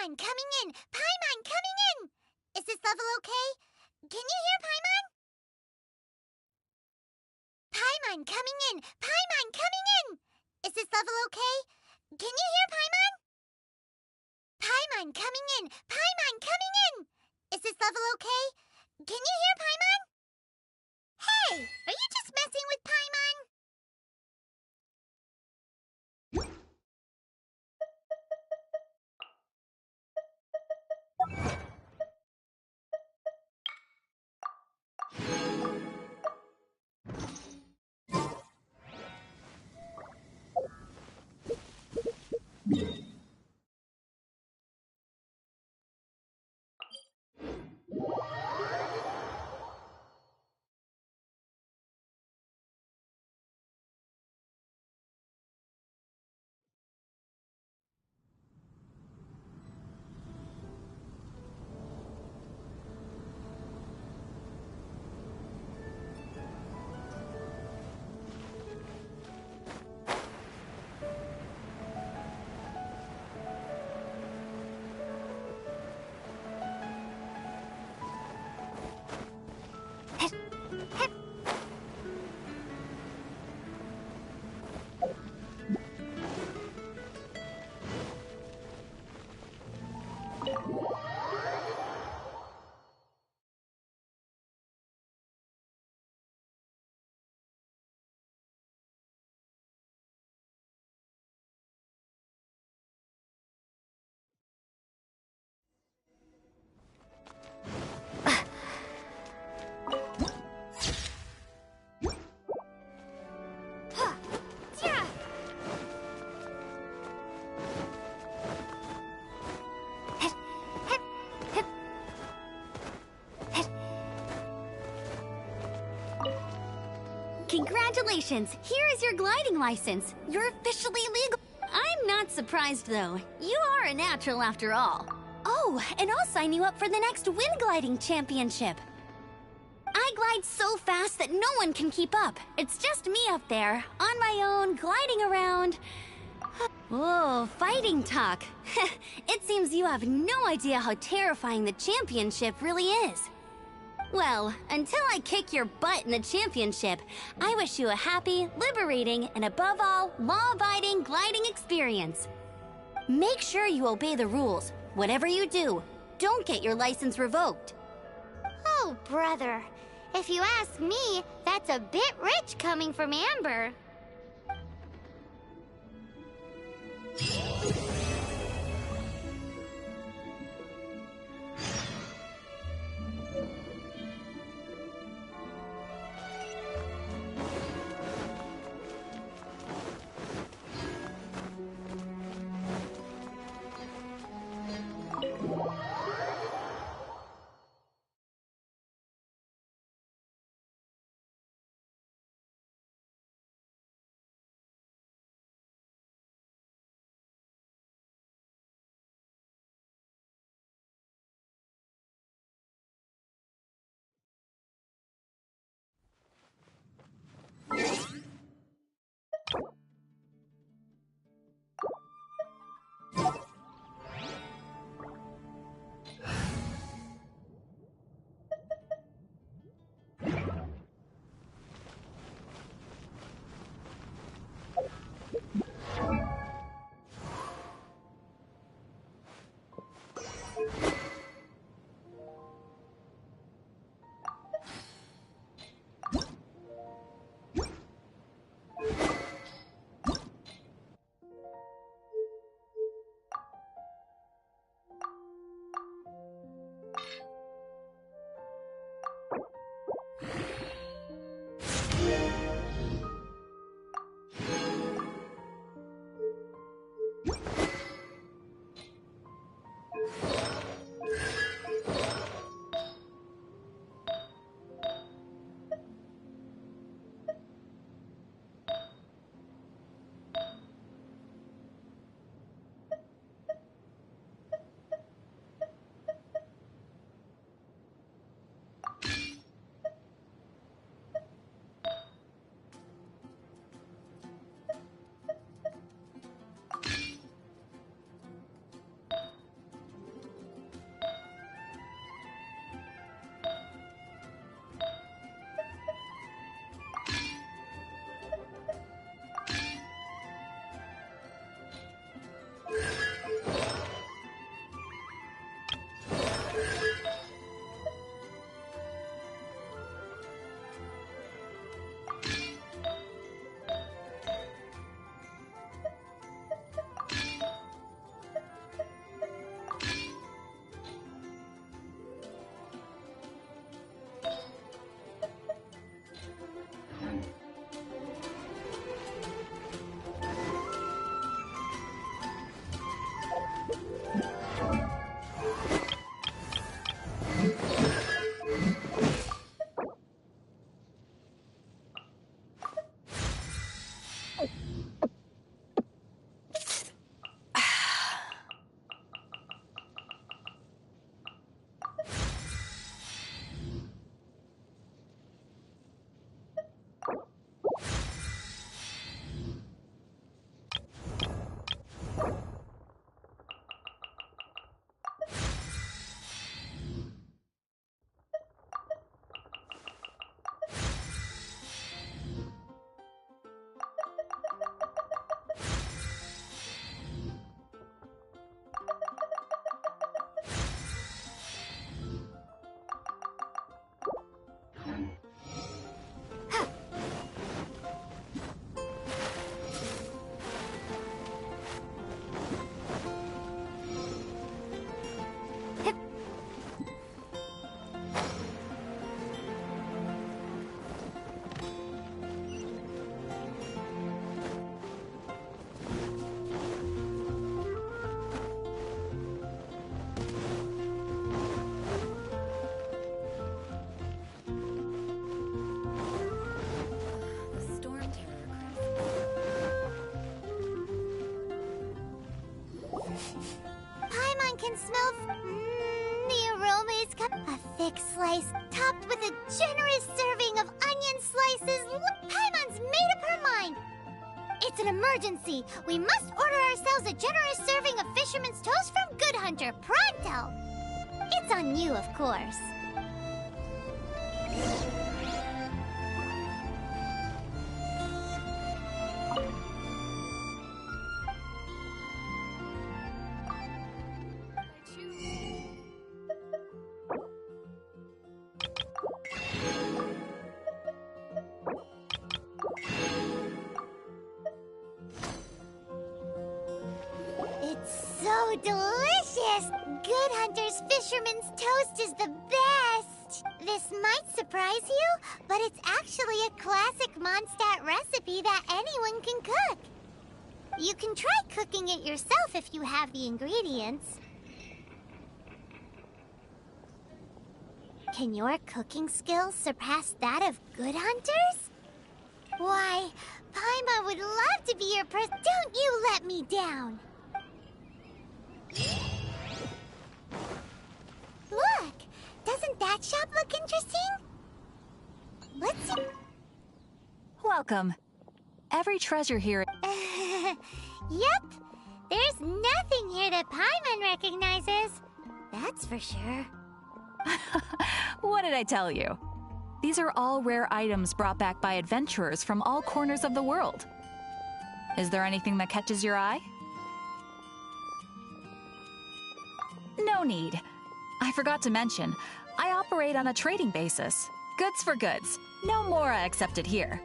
Paimon coming in! Paimon coming in! Is this level okay? Can you hear Paimon? Paimon coming in! Paimon coming in! Is this level okay? Can you hear Paimon? Paimon coming in! Paimon coming in! Is this level okay? Can you hear Paimon? Hey! Are you just messing with Paimon? Congratulations! Here is your gliding license. You're officially legal. I'm not surprised, though. You are a natural after all. Oh, and I'll sign you up for the next wind gliding championship. I glide so fast that no one can keep up. It's just me up there, on my own, gliding around. Oh, fighting talk. It seems you have no idea how terrifying the championship really is. Well, until I kick your butt in the championship, I wish you a happy, liberating, and above all, law-abiding gliding experience. Make sure you obey the rules. Whatever you do, don't get your license revoked. Oh, brother. If you ask me, that's a bit rich coming from Amber. Paimon can smell... the aroma is a thick slice, topped with a generous serving of onion slices. Paimon's made up her mind. It's an emergency. We must order ourselves a generous serving of Fisherman's Toast from Good Hunter, pronto. It's on you, of course. So delicious! Good Hunter's Fisherman's Toast is the best! This might surprise you, but it's actually a classic Mondstadt recipe that anyone can cook. You can try cooking it yourself if you have the ingredients. Can your cooking skills surpass that of Good Hunter's? Why, Paimon would love to be your Don't you let me down! Look! Doesn't that shop look interesting? Let's see... Welcome. Every treasure here... Yep. There's nothing here that Paimon recognizes. That's for sure. What did I tell you? These are all rare items brought back by adventurers from all corners of the world. Is there anything that catches your eye? No need. I forgot to mention, I operate on a trading basis. Goods for goods. No Mora accepted here.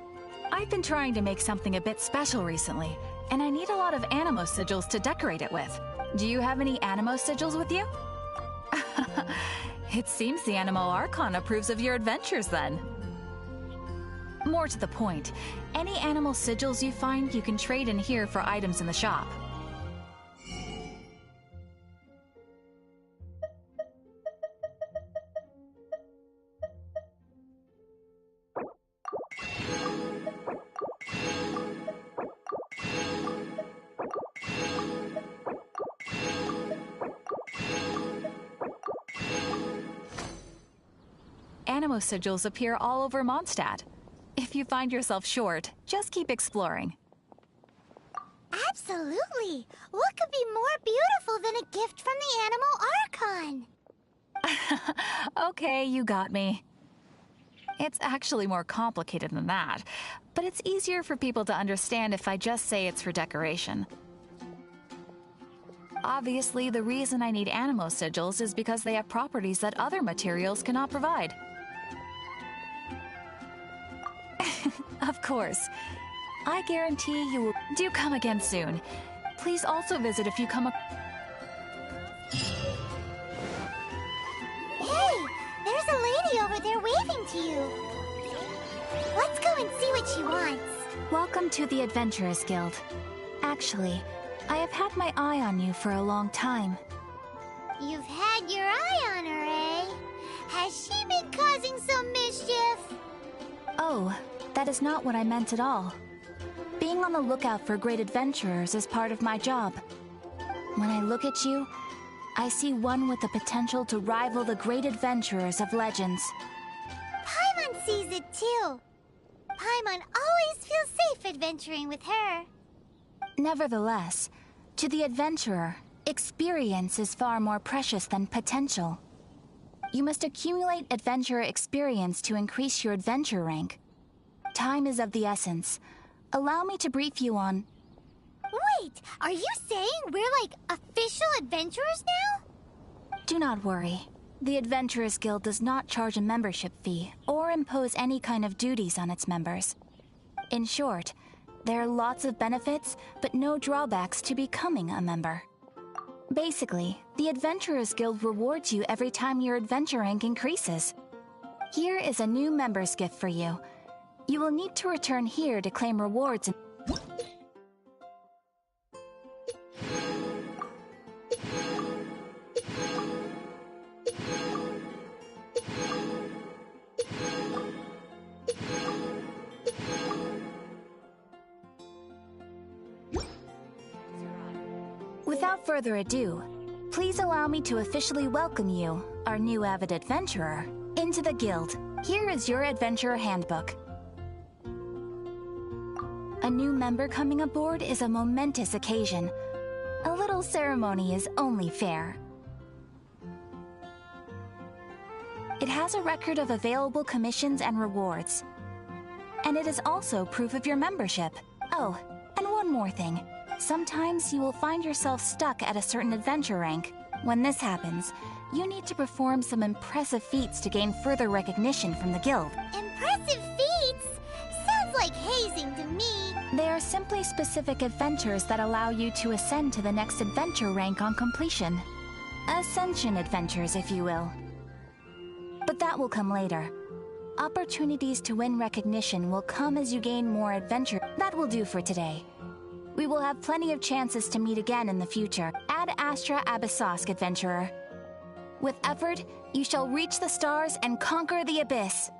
I've been trying to make something a bit special recently, and I need a lot of Animo sigils to decorate it with. Do you have any Animo sigils with you? It seems the Animo Archon approves of your adventures then. More to the point, any animal sigils you find you can trade in here for items in the shop. Animo sigils appear all over Mondstadt. If you find yourself short, just keep exploring. Absolutely! What could be more beautiful than a gift from the Animo Archon? Okay, you got me. It's actually more complicated than that, but it's easier for people to understand if I just say it's for decoration. Obviously, the reason I need Animo sigils is because they have properties that other materials cannot provide. Of course. I guarantee you will... Do come again soon. Please also visit if you come up... Hey! There's a lady over there waving to you. Let's go and see what she wants. Welcome to the Adventurers Guild. Actually, I have had my eye on you for a long time. You've had your eye on her, eh? Has she been causing some mischief? Oh, that is not what I meant at all. Being on the lookout for great adventurers is part of my job. When I look at you, I see one with the potential to rival the great adventurers of legends. Paimon sees it too. Paimon always feels safe adventuring with her. Nevertheless, to the adventurer, experience is far more precious than potential. You must accumulate adventurer experience to increase your adventure rank. Time is of the essence. Allow me to brief you on... Wait, are you saying we're like official adventurers now? Do not worry. The Adventurers Guild does not charge a membership fee or impose any kind of duties on its members. In short, there are lots of benefits, but no drawbacks to becoming a member. Basically, the Adventurers Guild rewards you every time your adventure rank increases. Here is a new member's gift for you. You will need to return here to claim rewards and... Without further ado, Please allow me to officially welcome you, our new avid adventurer, into the guild. Here is your adventurer handbook. A new member coming aboard is a momentous occasion. A little ceremony is only fair. It has a record of available commissions and rewards. And it is also proof of your membership. Oh, and one more thing. Sometimes you will find yourself stuck at a certain adventure rank. When this happens, you need to perform some impressive feats to gain further recognition from the guild. Impressive feats? Sounds like hazing to me. They are simply specific adventures that allow you to ascend to the next adventure rank on completion. Ascension adventures, if you will. But that will come later. Opportunities to win recognition will come as you gain more adventure. That will do for today. We will have plenty of chances to meet again in the future. Ad Astra Abyssosk, adventurer. With effort, you shall reach the stars and conquer the abyss.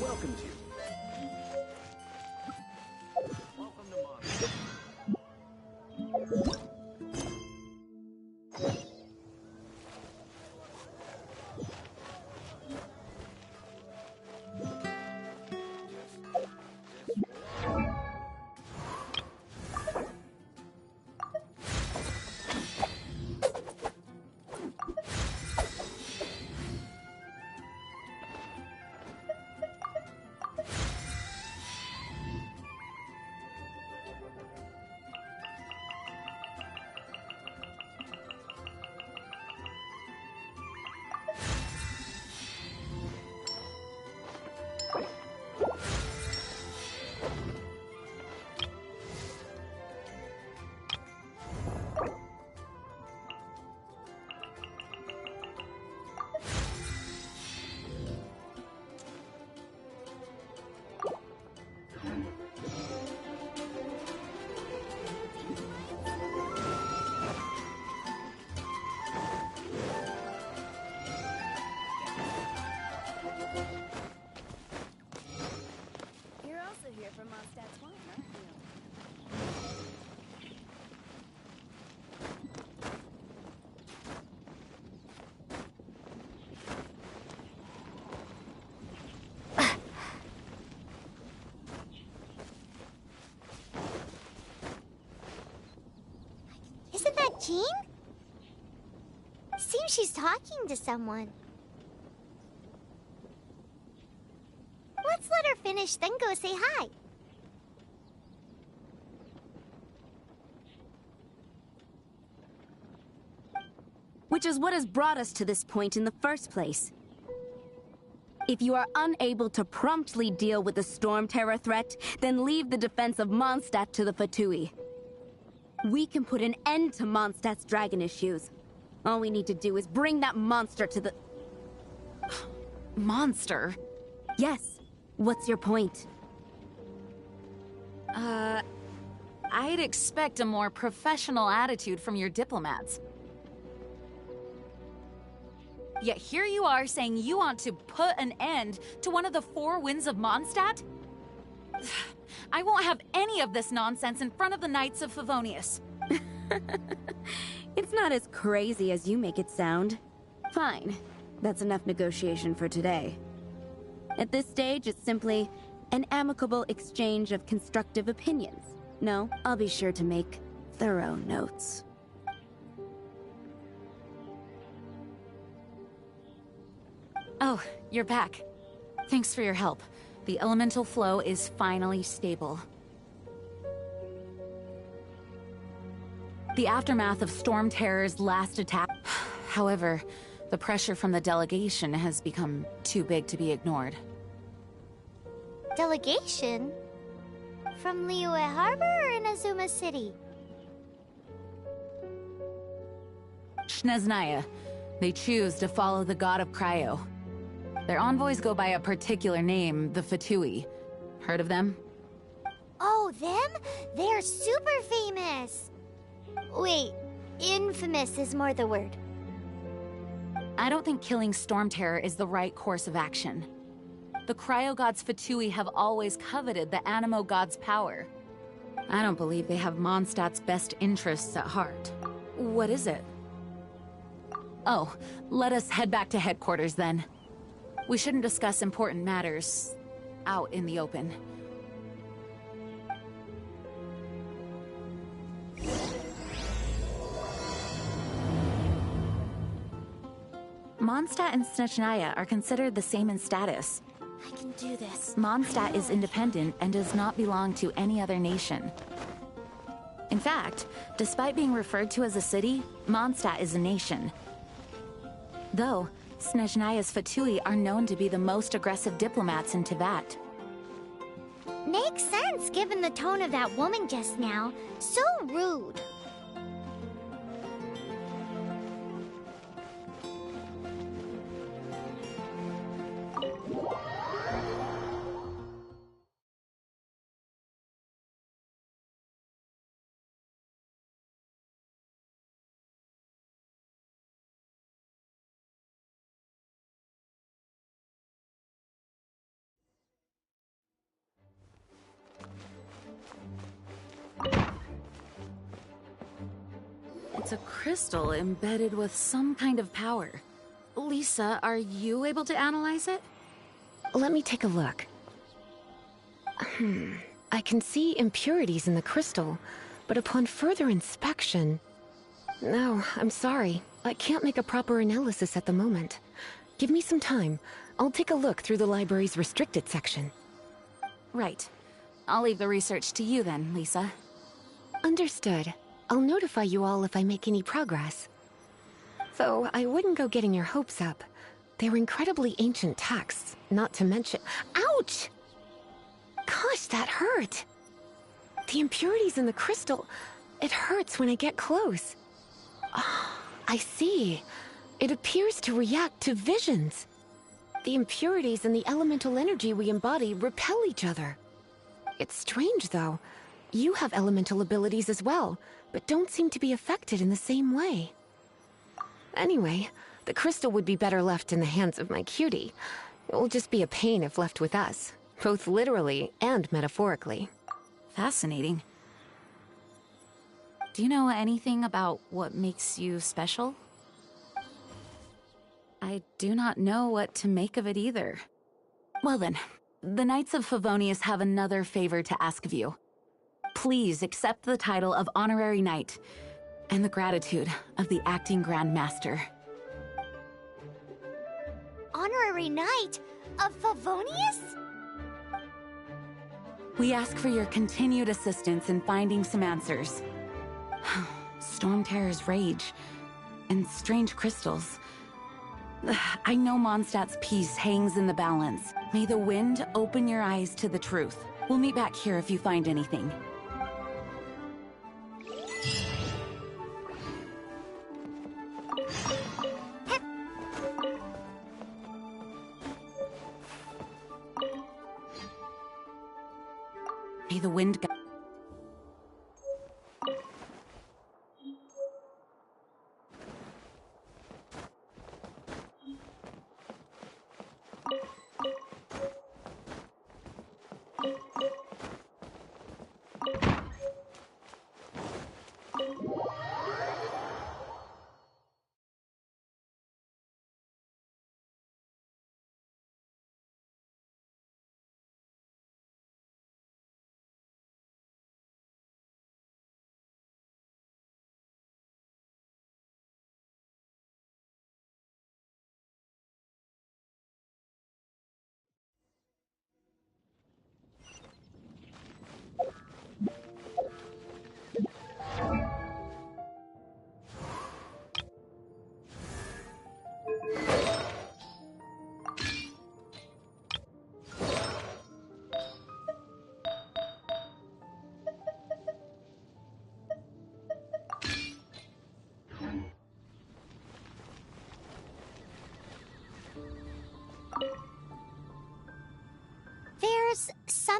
Welcome to you. Welcome to Monster. Here from Mondstadt's wine, aren't you? Isn't that Jean? Seems she's talking to someone. Let's let her finish, then go say hi. Which is what has brought us to this point in the first place. If you are unable to promptly deal with the Storm Terror threat, then leave the defense of Mondstadt to the Fatui. We can put an end to Mondstadt's dragon issues. All we need to do is bring that monster to the... Monster? Yes. What's your point? I'd expect a more professional attitude from your diplomats. Yet here you are saying you want to put an end to one of the four winds of Mondstadt? I won't have any of this nonsense in front of the Knights of Favonius. It's not as crazy as you make it sound. Fine. That's enough negotiation for today. At this stage, it's simply an amicable exchange of constructive opinions. No, I'll be sure to make thorough notes. Oh, you're back. Thanks for your help. The elemental flow is finally stable. the aftermath of Storm Terror's last attack. However, the pressure from the delegation has become too big to be ignored. Delegation? From Liyue Harbor or Inazuma City? Snezhnaya. They choose to follow the god of Cryo. Their envoys go by a particular name, the Fatui. Heard of them? Oh, them? They're super famous! Wait, infamous is more the word. I don't think killing Storm Terror is the right course of action. The Cryo God's Fatui have always coveted the Animo God's power. I don't believe they have Mondstadt's best interests at heart. What is it? Oh, let us head back to headquarters then. We shouldn't discuss important matters out in the open. Mondstadt and Snezhnaya are considered the same in status. I can do this. Mondstadt is independent and does not belong to any other nation. In fact, despite being referred to as a city, Mondstadt is a nation. Though, Snezhnaya's Fatui are known to be the most aggressive diplomats in Teyvat. Makes sense given the tone of that woman just now. So rude. It's a crystal embedded with some kind of power. Lisa, are you able to analyze it? Let me take a look. I can see impurities in the crystal, but upon further inspection... No, I'm sorry. I can't make a proper analysis at the moment. Give me some time. I'll take a look through the library's restricted section. Right. I'll leave the research to you then, Lisa. Understood. I'll notify you all if I make any progress. Though, I wouldn't go getting your hopes up. They're incredibly ancient texts, not to mention— Ouch! Gosh, that hurt! The impurities in the crystal— it hurts when I get close. Ah, I see. It appears to react to visions. The impurities and the elemental energy we embody repel each other. It's strange, though. You have elemental abilities as well, but don't seem to be affected in the same way. Anyway, the crystal would be better left in the hands of my cutie. It will just be a pain if left with us, both literally and metaphorically. Fascinating. Do you know anything about what makes you special? I do not know what to make of it either. Well then, the Knights of Favonius have another favor to ask of you. Please accept the title of Honorary Knight and the gratitude of the Acting Grand Master. Honorary Knight of Favonius? We ask for your continued assistance in finding some answers. Storm Terror's rage and strange crystals. I know Mondstadt's peace hangs in the balance. May the wind open your eyes to the truth. We'll meet back here if you find anything. May the wind guide.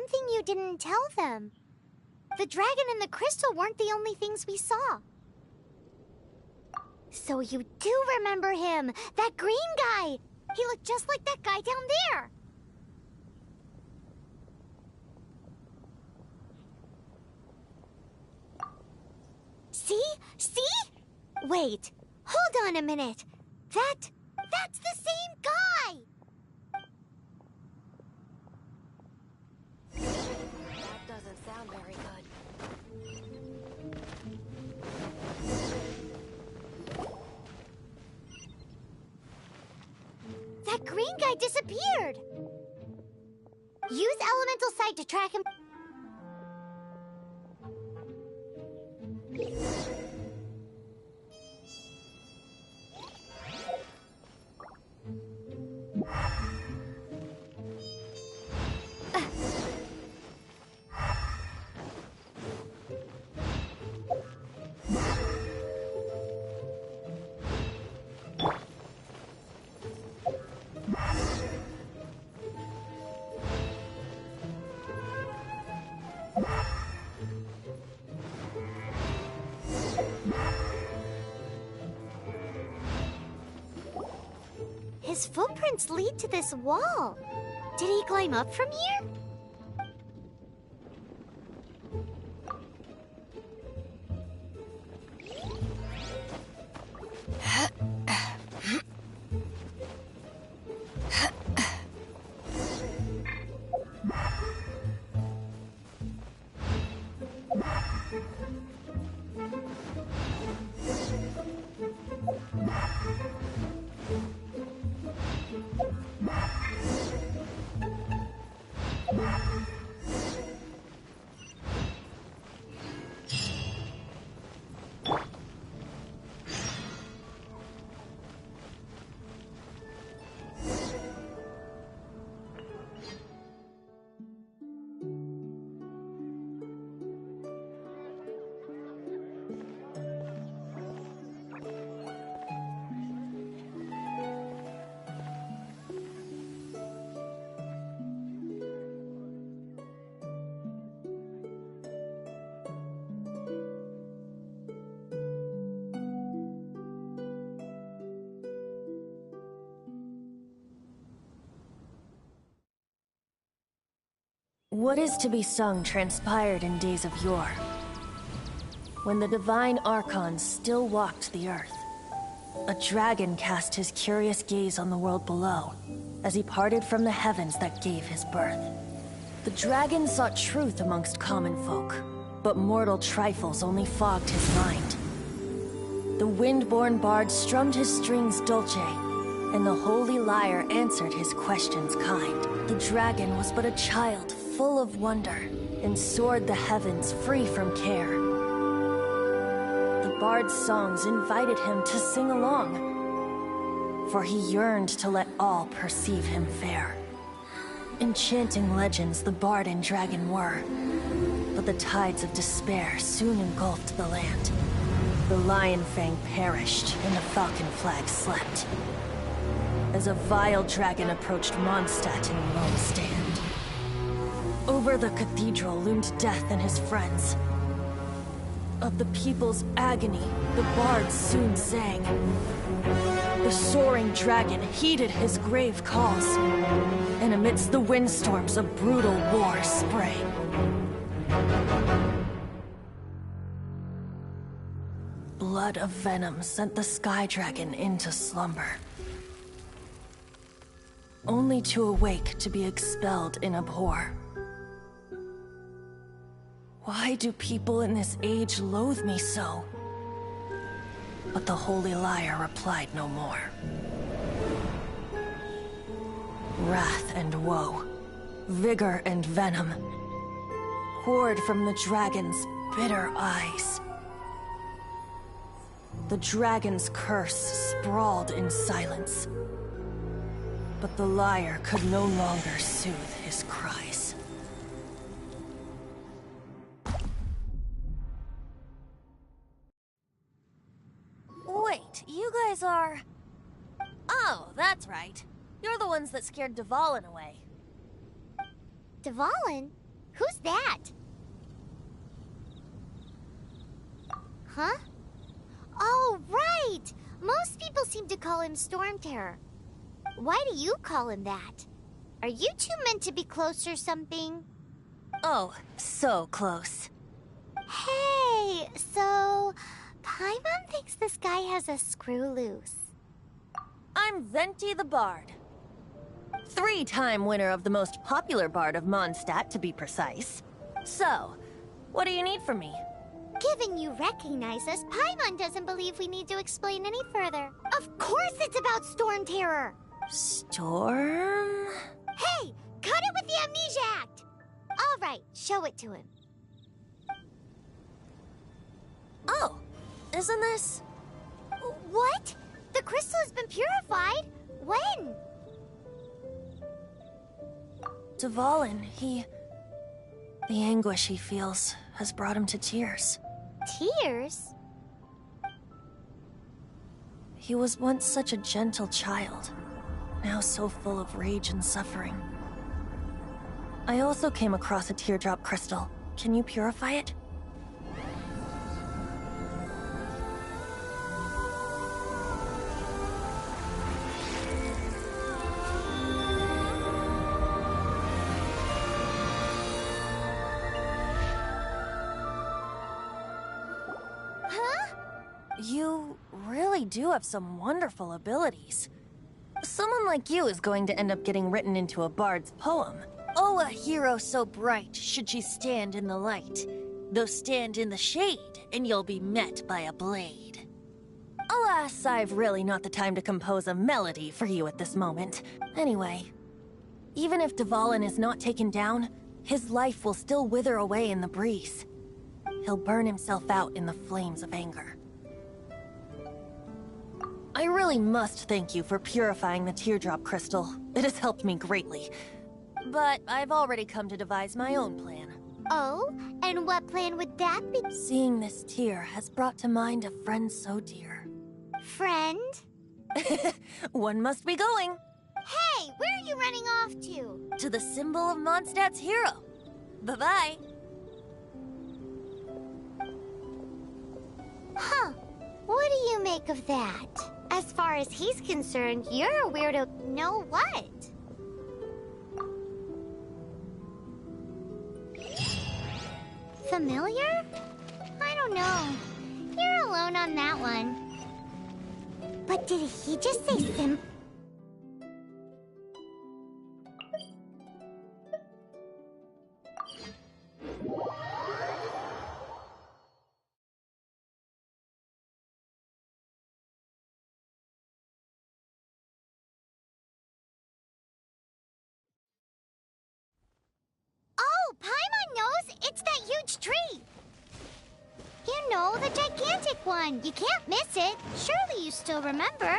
something you didn't tell them. The dragon and the crystal weren't the only things we saw. So you do remember him, that green guy. He looked just like that guy down there. See? See? Wait, hold on a minute. That's the same guy! That doesn't sound very good. That green guy disappeared! Use elemental sight to track him. His footprints lead to this wall. Did he climb up from here? What is to be sung transpired in days of yore, when the divine archons still walked the earth. A dragon cast his curious gaze on the world below, as he parted from the heavens that gave his birth. The dragon sought truth amongst common folk, but mortal trifles only fogged his mind. The wind-born bard strummed his strings dulce, and the holy lyre answered his questions kind. The dragon was but a child full of wonder, and soared the heavens free from care. The bard's songs invited him to sing along, for he yearned to let all perceive him fair. Enchanting legends the bard and dragon were, but the tides of despair soon engulfed the land. The lion fang perished, and the falcon flag slept, as a vile dragon approached Mondstadt in lone stand. Over the cathedral loomed death and his friends. Of the people's agony, the bards soon sang. The soaring dragon heeded his grave calls, and amidst the windstorms a brutal war sprang. Blood of venom sent the sky dragon into slumber, only to awake to be expelled in abhor. Why do people in this age loathe me so? But the holy lyre replied no more. Wrath and woe, vigor and venom, poured from the dragon's bitter eyes. The dragon's curse sprawled in silence, but the lyre could no longer soothe his cries. Wait, you guys are... Oh, that's right. You're the ones that scared Dvalin away. Dvalin? that? Huh? Oh, right! Most people seem to call him Storm Terror. Why do you call him that? Are you two meant to be close or something? Oh, so close. Hey, so Paimon thinks this guy has a screw loose. I'm Venti the Bard. 3-time winner of the most popular bard of Mondstadt, to be precise. So, what do you need from me? Given you recognize us, Paimon doesn't believe we need to explain any further. Of course it's about Storm Terror! Storm? Hey, cut it with the Amnesia Act! Alright, show it to him. Oh, isn't this? What? The crystal has been purified? When? Dvalin, the anguish he feels has brought him to tears. Tears? He was once such a gentle child, now so full of rage and suffering. I also came across a teardrop crystal. Can you purify it? You really do have some wonderful abilities. Someone like you is going to end up getting written into a bard's poem. Oh, a hero so bright should she stand in the light. Though stand in the shade, and you'll be met by a blade. Alas, I've really not the time to compose a melody for you at this moment. Anyway, even if Dvalin is not taken down, his life will still wither away in the breeze. He'll burn himself out in the flames of anger. I really must thank you for purifying the teardrop crystal. It has helped me greatly. But I've already come to devise my own plan. Oh? And what plan would that be? Seeing this tear has brought to mind a friend so dear. Friend? One must be going. Hey, where are you running off to? To the symbol of Mondstadt's hero. Bye-bye. Huh. What do you make of that? As far as he's concerned, you're a weirdo. Know what? Familiar? I don't know. You're alone on that one. But did he just say Oh, Paimon knows! It's that huge tree! You know, the gigantic one. You can't miss it. Surely you still remember.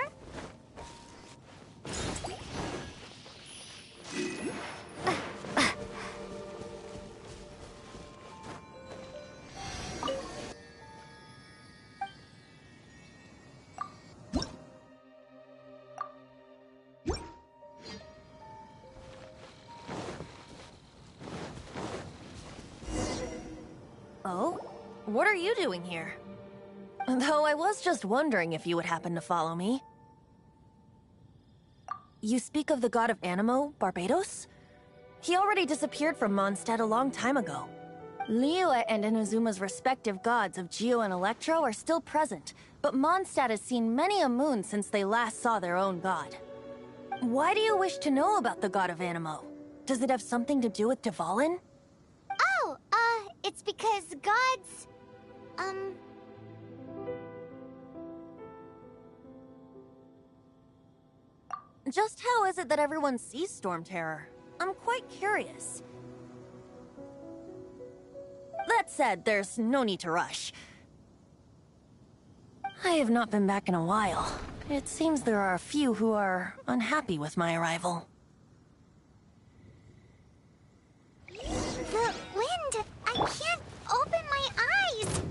Oh? What are you doing here? Though I was just wondering if you would happen to follow me. You speak of the god of Animo, Barbados? He already disappeared from Mondstadt a long time ago. Liyue and Inazuma's respective gods of Geo and Electro are still present, but Mondstadt has seen many a moon since they last saw their own god. Why do you wish to know about the god of Animo? Does it have something to do with Dvalin? Oh, it's because gods... Just how is it that everyone sees Storm Terror? I'm quite curious. That said, there's no need to rush. I have not been back in a while. It seems there are a few who are unhappy with my arrival. The wind! I can't open my eyes!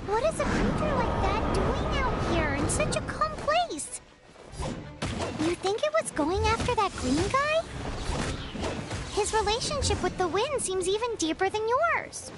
What is a creature like that doing out here in such a calm place? You think it was going after that green guy? His Paimon's relationship with the wind seems even deeper than yours.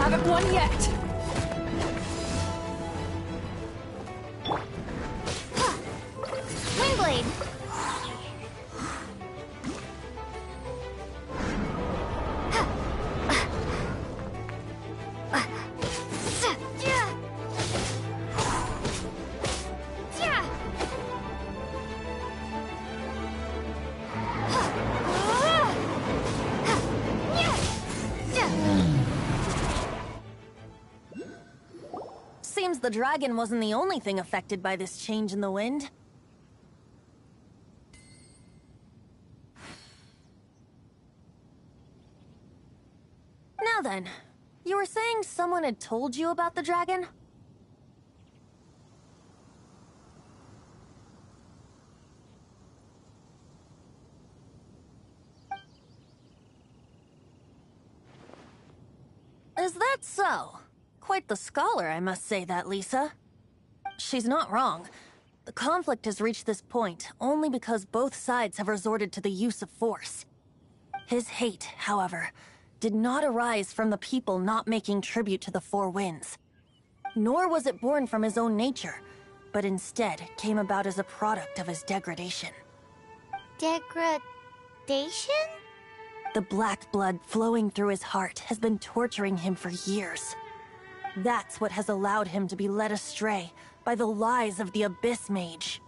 Haven't won yet. Windblade! Seems the dragon wasn't the only thing affected by this change in the wind. Now then, you were saying someone had told you about the dragon? Is that so? Quite the scholar, I must say that, Lisa. She's not wrong. The conflict has reached this point only because both sides have resorted to the use of force. His hate, however, did not arise from the people not making tribute to the Four Winds. Nor was it born from his own nature, but instead came about as a product of his degradation. Degradation? The black blood flowing through his heart has been torturing him for years. That's what has allowed him to be led astray by the lies of the Abyss Mage.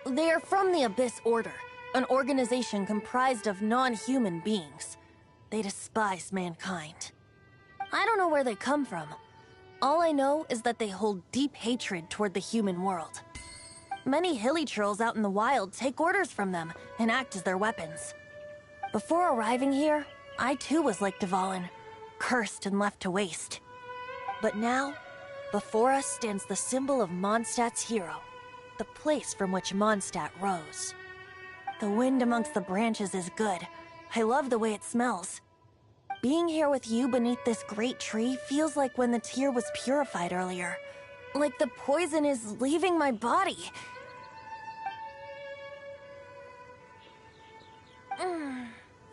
They are from the Abyss Order, an organization comprised of non-human beings. They despise mankind. I don't know where they come from. All I know is that they hold deep hatred toward the human world. Many hilly trolls out in the wild take orders from them and act as their weapons. Before arriving here, I too was like Dvalin, cursed and left to waste. But now, before us stands the symbol of Mondstadt's hero, the place from which Mondstadt rose. The wind amongst the branches is good, I love the way it smells. Being here with you beneath this great tree feels like when the tear was purified earlier. Like the poison is leaving my body.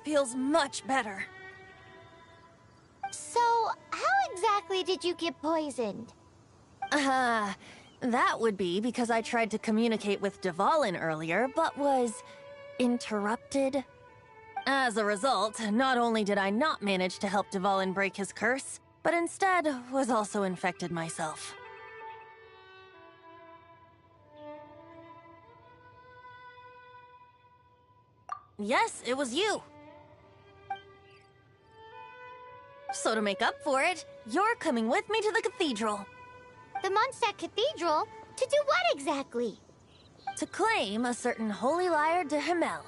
Feels much better. So, how exactly did you get poisoned? That would be because I tried to communicate with Dvalin earlier, but was interrupted. As a result, not only did I not manage to help Dvalin break his curse, but instead was also infected myself. Yes, it was you. So to make up for it, you're coming with me to the cathedral. The Mondstadt Cathedral? To do what exactly? To claim a certain holy lyre de Himmel.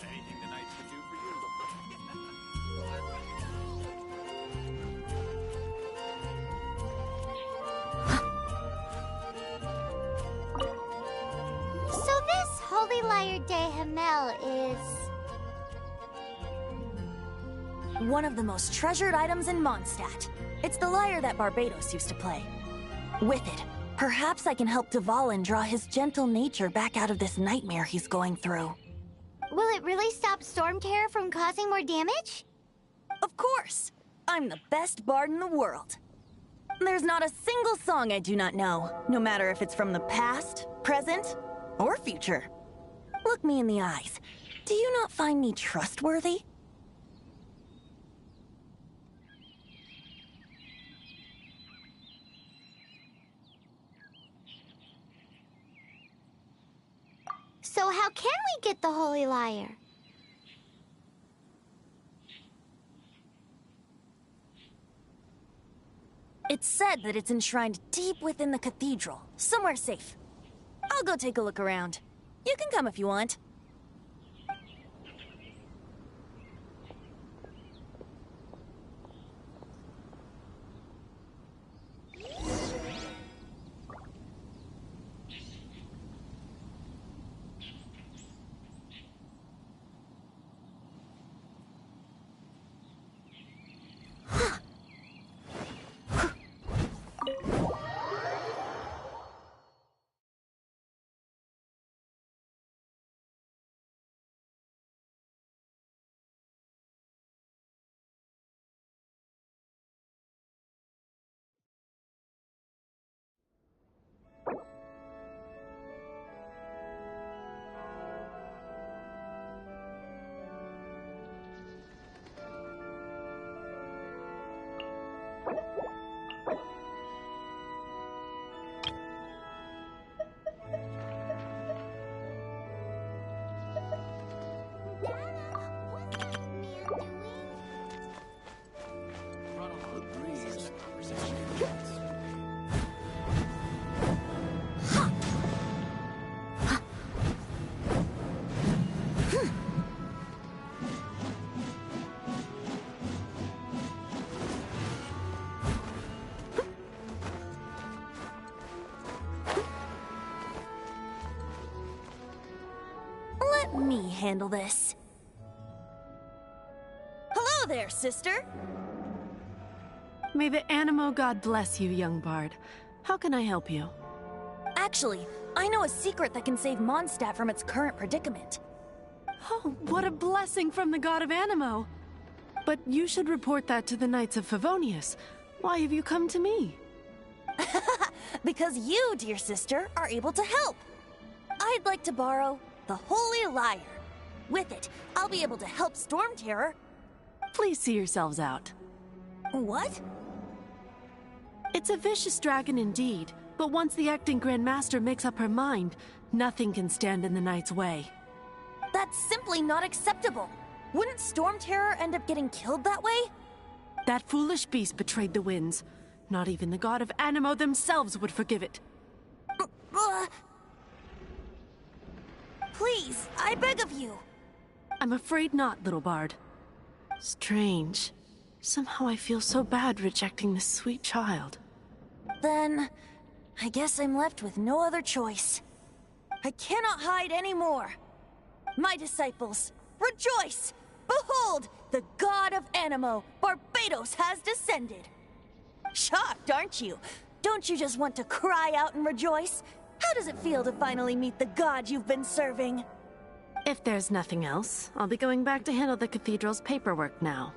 Anything the knights could do for you? So this Holy Lyre de Himmel is... One of the most treasured items in Mondstadt. It's the lyre that Barbados used to play. With it, perhaps I can help Dvalin draw his gentle nature back out of this nightmare he's going through. Will it really stop Storm Terror from causing more damage? Of course! I'm the best bard in the world. There's not a single song I do not know, no matter if it's from the past, present, or future. Look me in the eyes. Do you not find me trustworthy? So how can we get the Holy Lyre? It's said that it's enshrined deep within the cathedral, somewhere safe. I'll go take a look around. You can come if you want. Let me handle this. Hello there, sister! May the Animo God bless you, young bard. How can I help you? Actually, I know a secret that can save Mondstadt from its current predicament. Oh, what a blessing from the god of Animo! But you should report that to the Knights of Favonius. Why have you come to me? Because you, dear sister, are able to help. I'd like to borrow the Holy Lyre. With it, I'll be able to help Storm Terror. Please see yourselves out. What? It's a vicious dragon indeed, but once the acting Grand Master makes up her mind, nothing can stand in the Knight's way. That's simply not acceptable. Wouldn't Storm Terror end up getting killed that way? That foolish beast betrayed the winds. Not even the god of Animo themselves would forgive it. Please, I beg of you. I'm afraid not, little bard. Strange. Somehow I feel so bad rejecting this sweet child. Then, I guess I'm left with no other choice. I cannot hide anymore. My disciples, rejoice! Behold, the god of Animo, Barbatos, has descended. Shocked, aren't you? Don't you just want to cry out and rejoice? How does it feel to finally meet the god you've been serving? If there's nothing else, I'll be going back to handle the cathedral's paperwork now.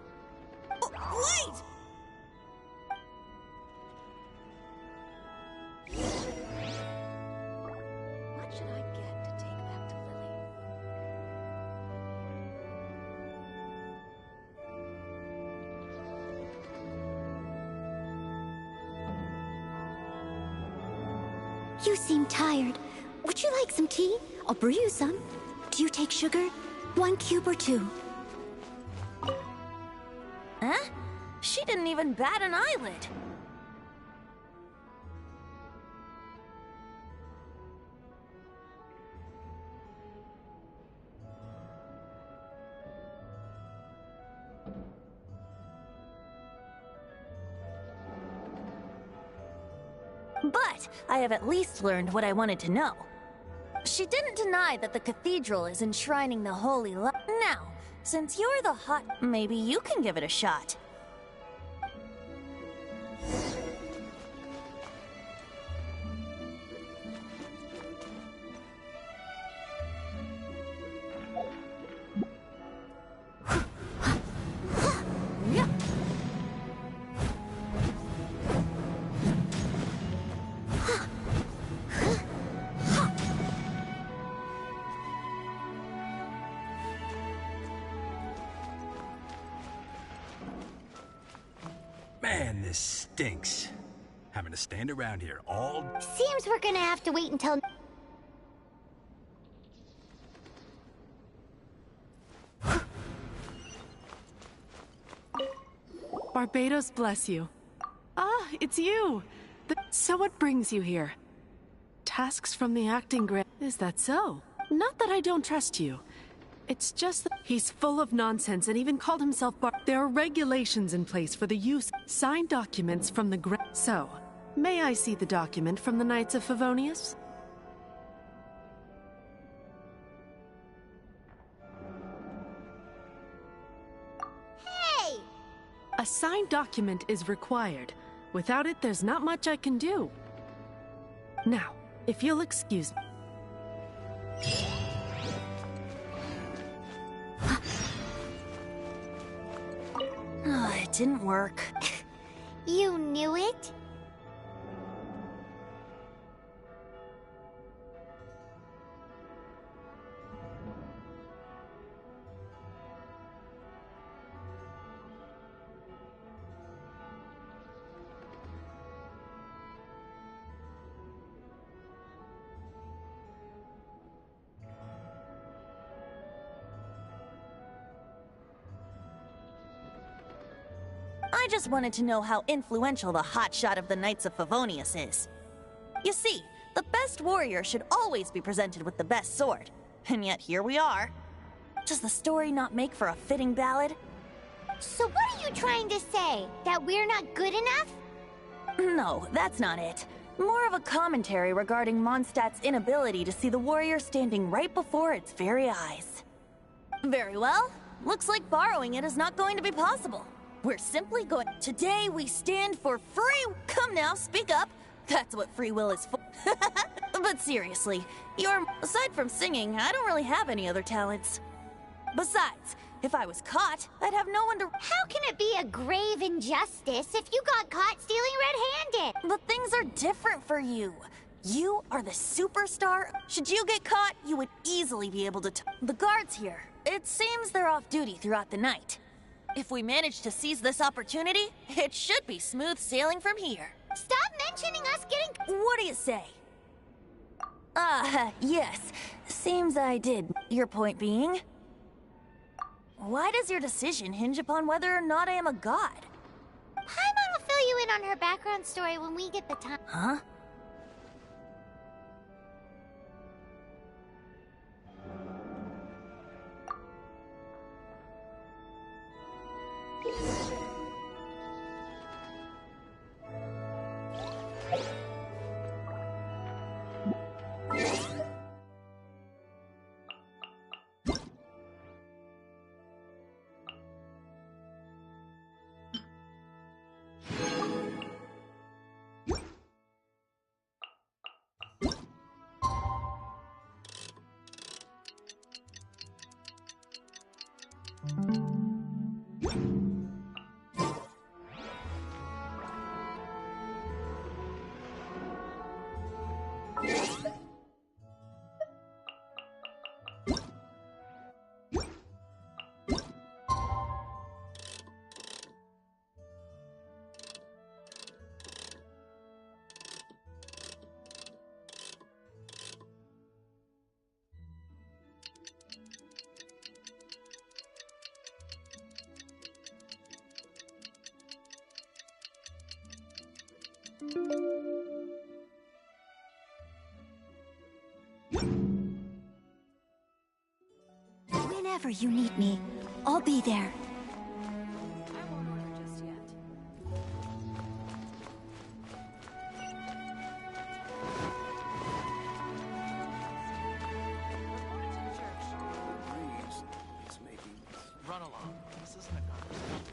Wait! What should I get to take back to Lily? You seem tired. Would you like some tea? I'll brew you some. Do you take sugar? 1 cube or 2? Huh? She didn't even bat an eyelid. But I have at least learned what I wanted to know. She didn't deny that the cathedral is enshrining the Holy Light. Now, since you're the hot, maybe you can give it a shot. Man, this stinks. Having to stand around here all... Seems we're gonna have to wait until... Barbatos bless you. Ah, it's you! So what brings you here? Tasks from the acting Grand... Is that so? Not that I don't trust you. It's just that he's full of nonsense and even called himself There are regulations in place for the use... Signed documents from the So, may I see the document from the Knights of Favonius? Hey! A signed document is required. Without it, there's not much I can do. Now, if you'll excuse me. Oh, it didn't work. You knew it? I just wanted to know how influential the hotshot of the Knights of Favonius is. You see, the best warrior should always be presented with the best sword. And yet here we are. Does the story not make for a fitting ballad? So what are you trying to say? That we're not good enough? No, that's not it. More of a commentary regarding Mondstadt's inability to see the warrior standing right before its very eyes. Very well. Looks like borrowing it is not going to be possible. We're simply going... Today we stand for free... Come now, speak up. That's what free will is for. But seriously, aside from singing, I don't really have any other talents. Besides, if I was caught, I'd have no one to... How can it be a grave injustice if you got caught stealing red-handed? But things are different for you. You are the superstar. Should you get caught, you would easily be able to... The guards here, it seems they're off duty throughout the night. If we manage to seize this opportunity, it should be smooth sailing from here. Stop mentioning us getting... What do you say? Yes. Seems I did. Your point being? Why does your decision hinge upon whether or not I am a god? Paimon will fill you in on her background story when we get the time. Huh? Whenever you need me, I'll be there. I won't order just yet. Run along. This isn't a conversation.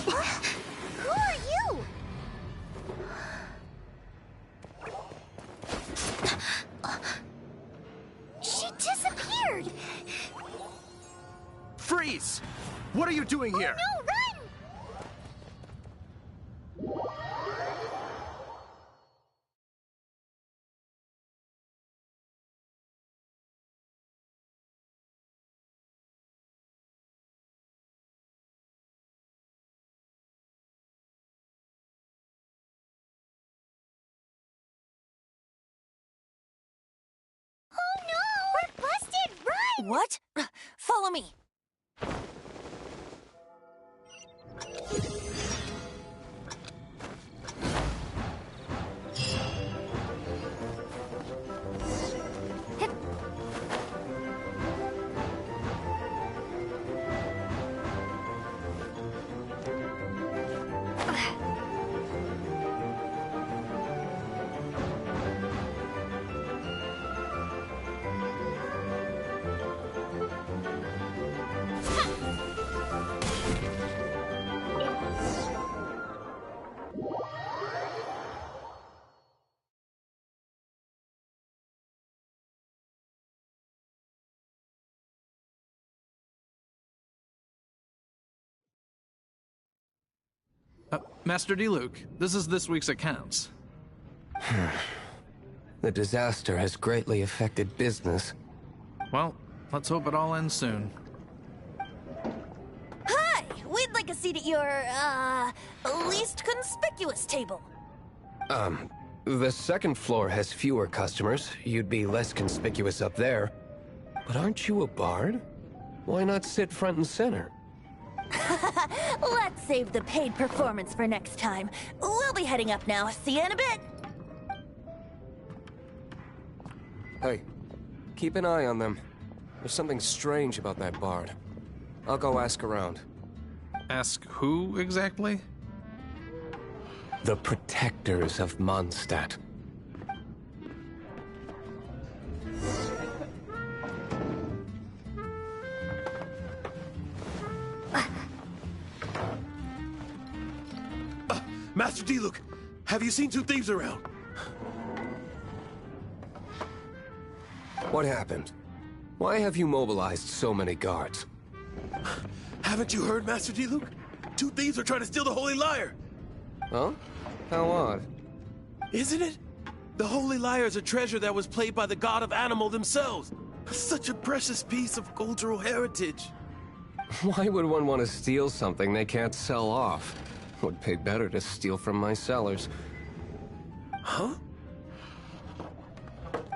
Who are you? She disappeared! Freeze! What are you doing here? No, run! Oh no! We're busted! Run! What? Follow me. Master D-Luke, this is this week's accounts. The disaster has greatly affected business. Well, let's hope it all ends soon. Hi! We'd like a seat at your, least conspicuous table. The second floor has fewer customers. You'd be less conspicuous up there. But aren't you a bard? Why not sit front and center? Let's save the paid performance for next time. We'll be heading up now. See you in a bit. Hey, keep an eye on them. There's something strange about that bard. I'll go ask around. Ask who exactly? The protectors of Mondstadt. Master D-Luke, have you seen two thieves around? What happened? Why have you mobilized so many guards? Haven't you heard, Master D-Luke? Two thieves are trying to steal the Holy Lyre! Huh? How odd. Isn't it? The Holy Lyre is a treasure that was played by the god of animal themselves. Such a precious piece of cultural heritage. Why would one want to steal something they can't sell off? Would pay better to steal from my sellers. Huh?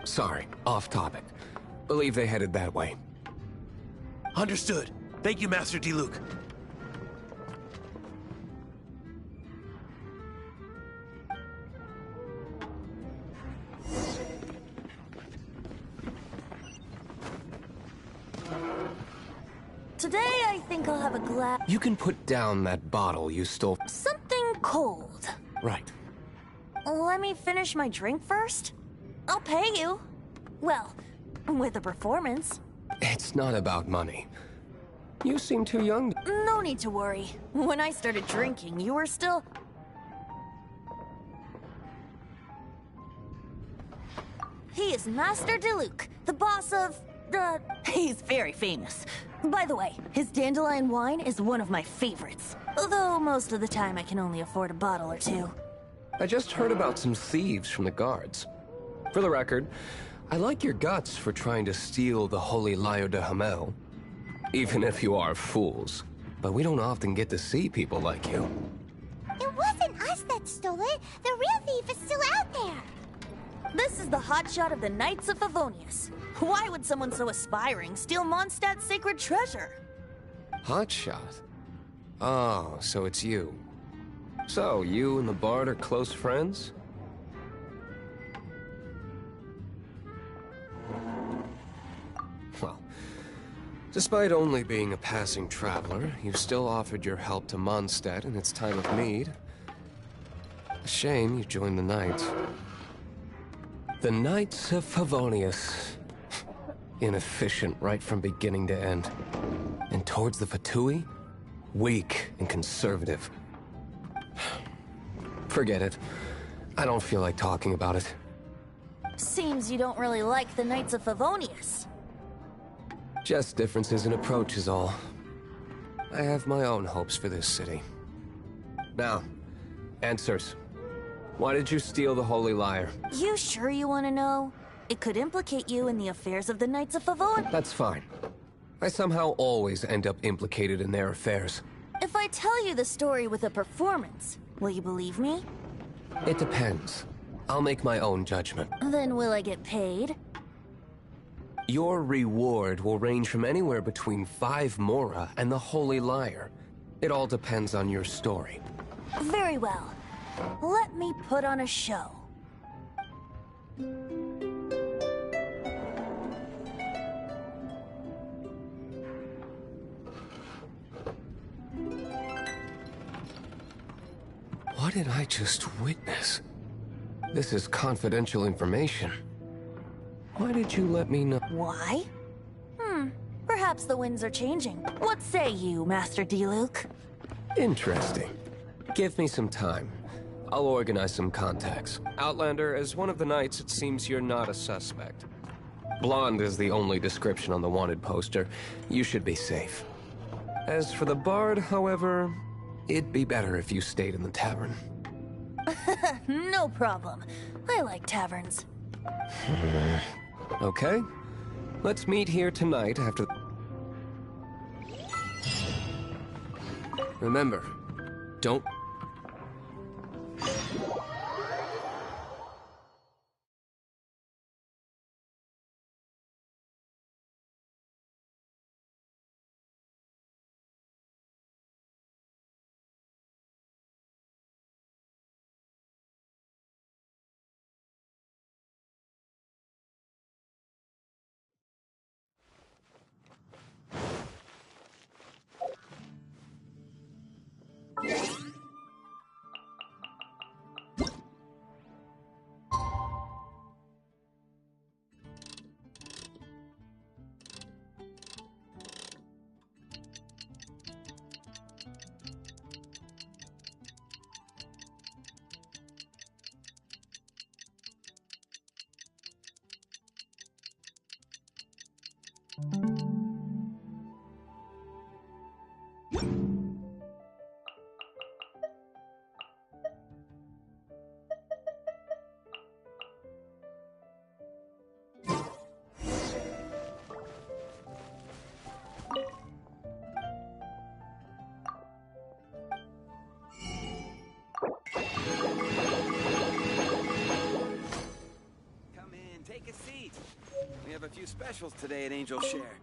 Sorry, off topic. Believe they headed that way. Understood. Thank you, Master D-Luke. Today, I think I'll have a glass... You can put down that bottle you stole. Something cold. Right. Let me finish my drink first. I'll pay you. Well, with a performance. It's not about money. You seem too young. No need to worry. When I started drinking, you were still... He is Master D-Luke, the boss of... he's very famous. By the way, his dandelion wine is one of my favorites. Although most of the time I can only afford a bottle or two. I just heard about some thieves from the guards. For the record, I like your guts for trying to steal the Holy Lyre de Hamel. Even if you are fools. But we don't often get to see people like you. It wasn't us that stole it. The real thief is still out there. This is the hotshot of the Knights of Favonius. Why would someone so aspiring steal Mondstadt's sacred treasure? Hotshot? Oh, so it's you. So, you and the bard are close friends? Well, despite only being a passing traveler, you still offered your help to Mondstadt in its time of need. A shame you joined the Knights. The Knights of Favonius. Inefficient right from beginning to end. And towards the Fatui, weak and conservative. Forget it. I don't feel like talking about it. Seems you don't really like the Knights of Favonius. Just differences in approach is all. I have my own hopes for this city. Now, answers. Why did you steal the Holy Lyre? You sure you want to know? It could implicate you in the affairs of the Knights of Favonius. That's fine. I somehow always end up implicated in their affairs. If I tell you the story with a performance, will you believe me? It depends. I'll make my own judgment. Then will I get paid? Your reward will range from anywhere between 5 mora and the Holy Lyre. It all depends on your story. Very well. Let me put on a show. What did I just witness? This is confidential information. Why did you let me know? Why? Perhaps the winds are changing. What say you, Master D-Luke? Interesting. Give me some time. I'll organize some contacts. Outlander, as one of the Knights, it seems you're not a suspect. Blonde is the only description on the wanted poster. You should be safe. As for the Bard, however, It'd be better if you stayed in the tavern. No problem. I like taverns. Okay. Let's meet here tonight after... Remember, don't... Come in, take a seat. We have a few specials today at Angel Share.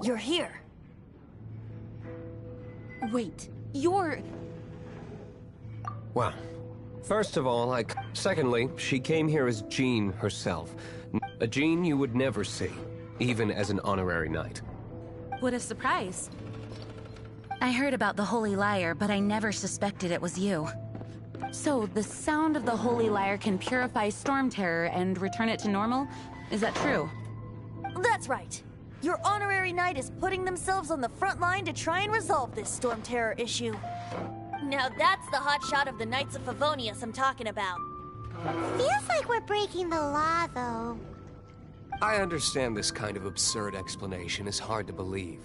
You're here. Wait, you're... Well, first of all, Secondly, she came here as Jean herself. A Jean you would never see, even as an honorary knight. What a surprise. I heard about the Holy Lyre, but I never suspected it was you. So, the sound of the Holy Lyre can purify Storm Terror and return it to normal? Is that true? That's right. Your honorary knight is putting themselves on the front line to try and resolve this Storm Terror issue. Now that's the hotshot of the Knights of Favonius I'm talking about. Feels like we're breaking the law, though. I understand this kind of absurd explanation is hard to believe.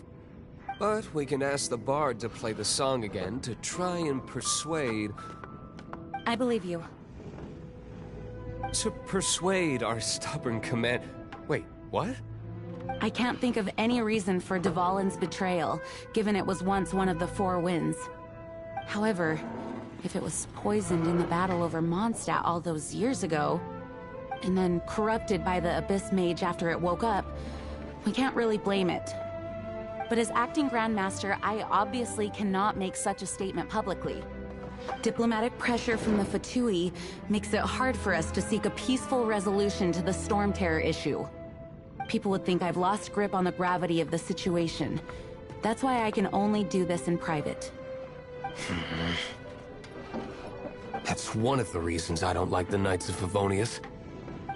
But we can ask the bard to play the song again to try and persuade... I believe you. To persuade our stubborn command... Wait, what? I can't think of any reason for Dvalin's betrayal, given it was once one of the Four Winds. However, if it was poisoned in the battle over Mondstadt all those years ago, and then corrupted by the Abyss Mage after it woke up, we can't really blame it. But as acting Grandmaster, I obviously cannot make such a statement publicly. Diplomatic pressure from the Fatui makes it hard for us to seek a peaceful resolution to the Storm Terror issue. People would think I've lost grip on the gravity of the situation. That's why I can only do this in private. That's one of the reasons I don't like the Knights of Favonius.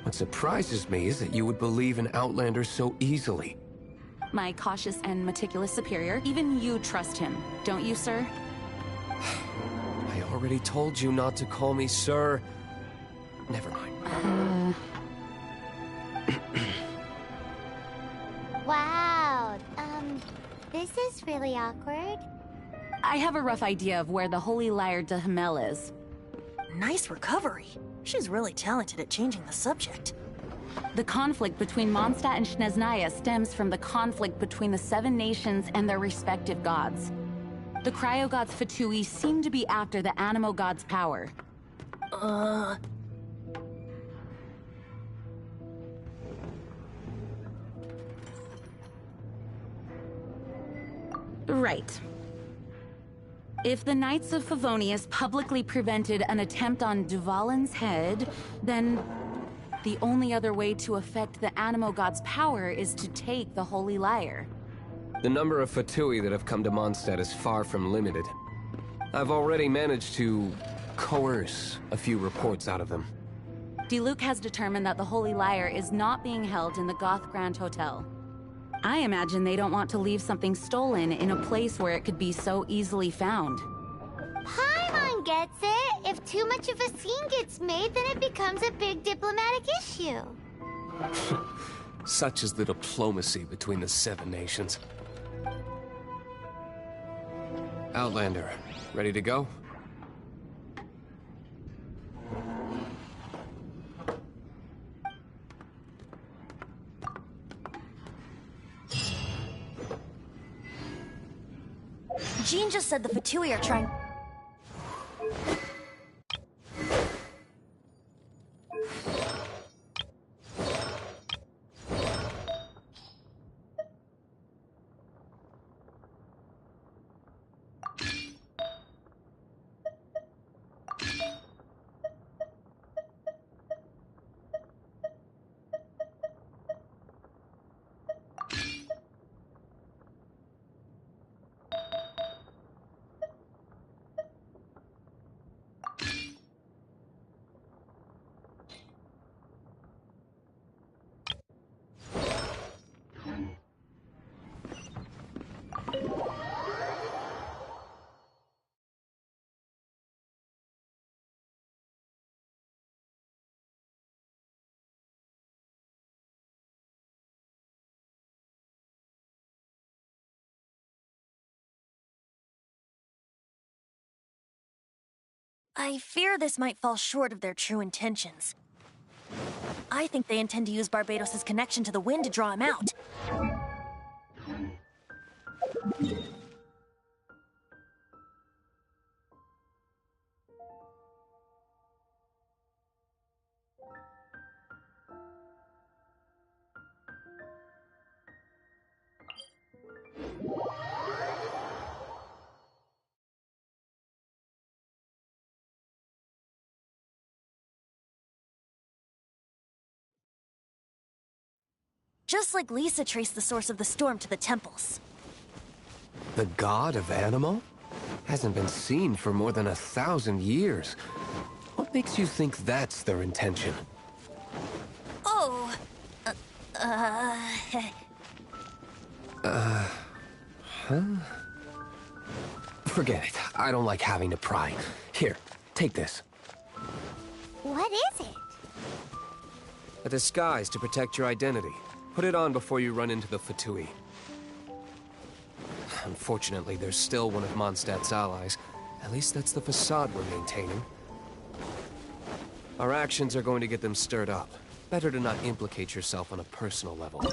What surprises me is that you would believe in Outlanders so easily. My cautious and meticulous superior, even you trust him, don't you, sir? I already told you not to call me sir. Never mind. Wow, this is really awkward. I have a rough idea of where the Holy Lyre de Hamel is. Nice recovery. She's really talented at changing the subject. The conflict between Mondstadt and Snezhnaya stems from the conflict between the Seven Nations and their respective gods. The Cryo-Gods Fatui seem to be after the Animo God's power. Right. If the Knights of Favonius publicly prevented an attempt on Dvalin's head, then the only other way to affect the Animo God's power is to take the Holy Lyre. The number of Fatui that have come to Mondstadt is far from limited. I've already managed to coerce a few reports out of them. Diluc has determined that the Holy Lyre is not being held in the Goth Grand Hotel. I imagine they don't want to leave something stolen in a place where it could be so easily found. Paimon gets it. If too much of a scene gets made, then it becomes a big diplomatic issue. Such is the diplomacy between the Seven Nations. Outlander, ready to go? Jean just said the Fatui are trying... I fear this might fall short of their true intentions. I think they intend to use Barbados' connection to the wind to draw him out. Just like Lisa traced the source of the storm to the temples. The god of Animal? Hasn't been seen for more than 1,000 years. What makes you think that's their intention? Oh... Huh? Forget it. I don't like having to pry. Here, take this. What is it? A disguise to protect your identity. Put it on before you run into the Fatui. Unfortunately, there's still one of Mondstadt's allies. At least that's the facade we're maintaining. Our actions are going to get them stirred up. Better to not implicate yourself on a personal level.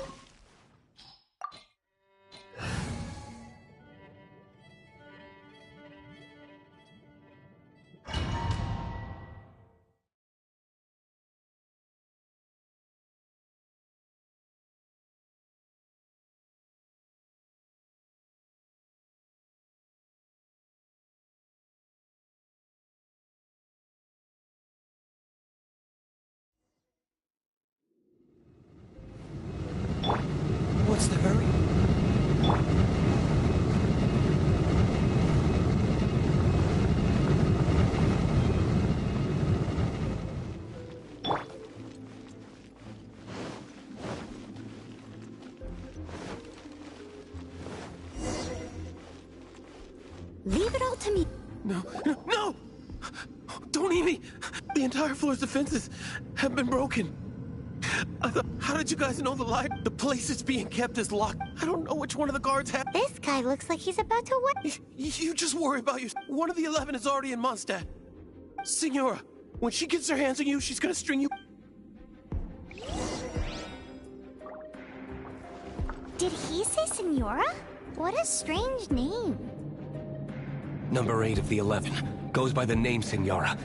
What's the hurry? Leave it all to me. No, no, no! Don't eat me! The entire floor's defenses have been broken. How did you guys know the lie? The place it's being kept is locked. I don't know which one of the guards have... This guy looks like he's about to what? You just worry about your... One of the 11 is already in Mondstadt. Signora, when she gets her hands on you, she's gonna string you... Did he say Senora? What a strange name. Number 8 of the 11. Goes by the name Signora.